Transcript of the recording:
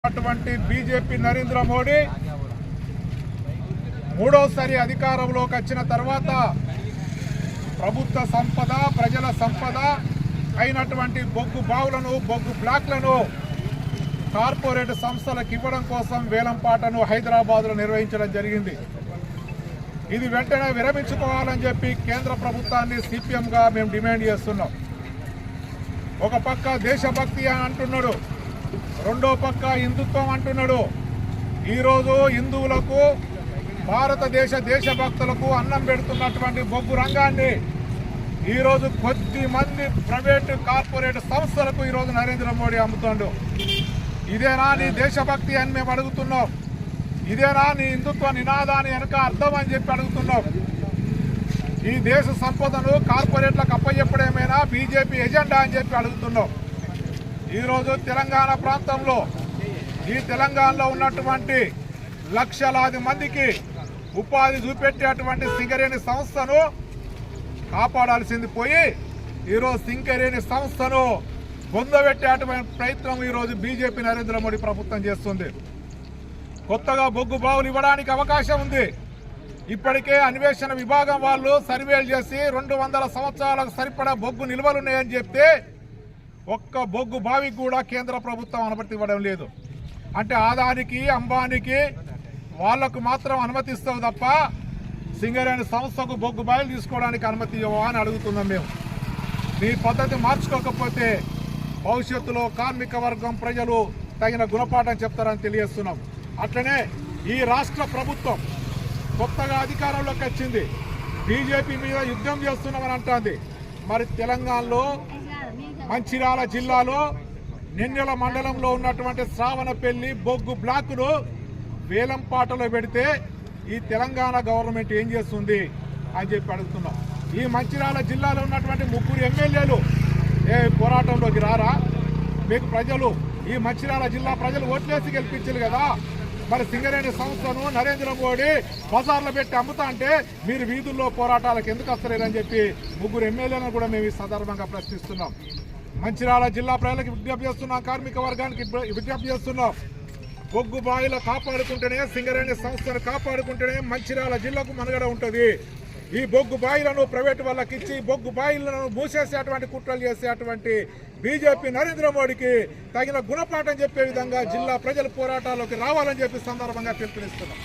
అటువంటి బీజేపీ నరేంద్ర మోడీ మూడోసారి అధికారంలోకి వచ్చిన తర్వాత ప్రభుత్వ సంపద ప్రజల సంపద అయినటువంటి బొగ్గు బావులను బొగ్గు బ్లాక్లను కార్పొరేట్ సంస్థలకు ఇవ్వడం కోసం వేలంపాటను హైదరాబాద్లో నిర్వహించడం జరిగింది. ఇది వెంటనే విరమించుకోవాలని చెప్పి కేంద్ర ప్రభుత్వాన్ని సిపిఎంగా మేము డిమాండ్ చేస్తున్నాం. ఒక పక్క దేశభక్తి అని అంటున్నాడు, రెండో పక్క హిందుత్వం అంటున్నాడు. ఈరోజు హిందువులకు భారతదేశ దేశభక్తులకు అన్నం పెడుతున్నటువంటి బొగ్గు రంగాన్ని ఈరోజు కొద్ది మంది ప్రైవేటు కార్పొరేట్ సంస్థలకు ఈరోజు నరేంద్ర మోడీ అమ్ముతాడు. ఇదేనా నీ దేశభక్తి అని మేము అడుగుతున్నాం? ఇదేనా నీ హిందుత్వ నినాదాన్ని వెనుక అర్థం అని చెప్పి అడుగుతున్నాం? ఈ దేశ సంపదను కార్పొరేట్లకు అప్పచెప్పడమేనా బీజేపీ ఎజెండా అని చెప్పి అడుగుతున్నాం. ఈరోజు తెలంగాణ ప్రాంతంలో ఈ తెలంగాణలో ఉన్నటువంటి లక్షలాది మందికి ఉపాధి చూపెట్టేటువంటి సింగరేణి సంస్థను కాపాడాల్సింది పోయి ఈరోజు సింగరేణి సంస్థను బొందబెట్టేటువంటి ప్రయత్నం ఈరోజు బీజేపీ నరేంద్ర మోడీ ప్రభుత్వం చేస్తుంది. కొత్తగా బొగ్గు బావులు ఇవ్వడానికి అవకాశం ఉంది. ఇప్పటికే అన్వేషణ విభాగం వాళ్ళు సర్వేలు చేసి 200 సంవత్సరాలకు సరిపడా బొగ్గు నిల్వలున్నాయని చెప్తే ఒక్క బొగ్గు బావికి కూడా కేంద్ర ప్రభుత్వం అనుమతి ఇవ్వడం లేదు. అంటే ఆదానికి అంబానికి వాళ్లకు మాత్రం అనుమతిస్తావు తప్ప సింగరేణి సంస్థకు బొగ్గు బావిలు తీసుకోవడానికి అనుమతి ఇవ్వవా అని అడుగుతున్నాం మేము. మీ పద్ధతి మార్చుకోకపోతే భవిష్యత్తులో కార్మిక వర్గం ప్రజలు తగిన గుణపాఠం చెప్తారని తెలియజేస్తున్నాం. అట్లనే ఈ రాష్ట్ర ప్రభుత్వం కొత్తగా అధికారంలోకి వచ్చింది, బీజేపీ మీద యుద్ధం చేస్తున్నామని అంటుంది. మరి తెలంగాణలో మంచిర్యాల జిల్లాలో నెన్నెల మండలంలో ఉన్నటువంటి శ్రావణపల్లి బొగ్గు బ్లాకును వేలంపాటలో పెడితే ఈ తెలంగాణ గవర్నమెంట్ ఏం చేస్తుంది అని చెప్పి అడుగుతున్నాం. ఈ మంచిర్యాల జిల్లాలో ఉన్నటువంటి 3 ఎమ్మెల్యేలు పోరాటంలోకి రారా? మీకు ప్రజలు ఈ మంచిర్యాల జిల్లా ప్రజలు ఓట్లేసి గెలిపించారు కదా. మరి సింగరేణి సంస్థను నరేంద్ర మోడీ బజార్లో పెట్టి అమ్ముతా అంటే మీరు వీధుల్లో పోరాటాలకు ఎందుకు వస్తలేరని చెప్పి 3 ఎమ్మెల్యేలను కూడా మేము ఈ సందర్భంగా ప్రశ్నిస్తున్నాం. మంచిర్యాల జిల్లా ప్రజలకు విజ్ఞప్తి చేస్తున్నాం, కార్మిక వర్గానికి విజ్ఞప్తి చేస్తున్నాం. బొగ్గు బాయిలు కాపాడుకుంటేనే సింగరేణి సంస్థను కాపాడుకుంటేనే మంచిర్యాల జిల్లాకు మనుగడ ఉంటుంది. ఈ బొగ్గు బాయిలను ప్రైవేటు వాళ్ళకి ఇచ్చి బొగ్గు బాయిలను మూసేసేటువంటి కుట్రలు చేసేటువంటి బీజేపీ నరేంద్ర మోడీకి తగిన గుణపాఠం చెప్పే విధంగా జిల్లా ప్రజల పోరాటాల్లోకి రావాలని చెప్పి సందర్భంగా పిలుపునిస్తున్నాం.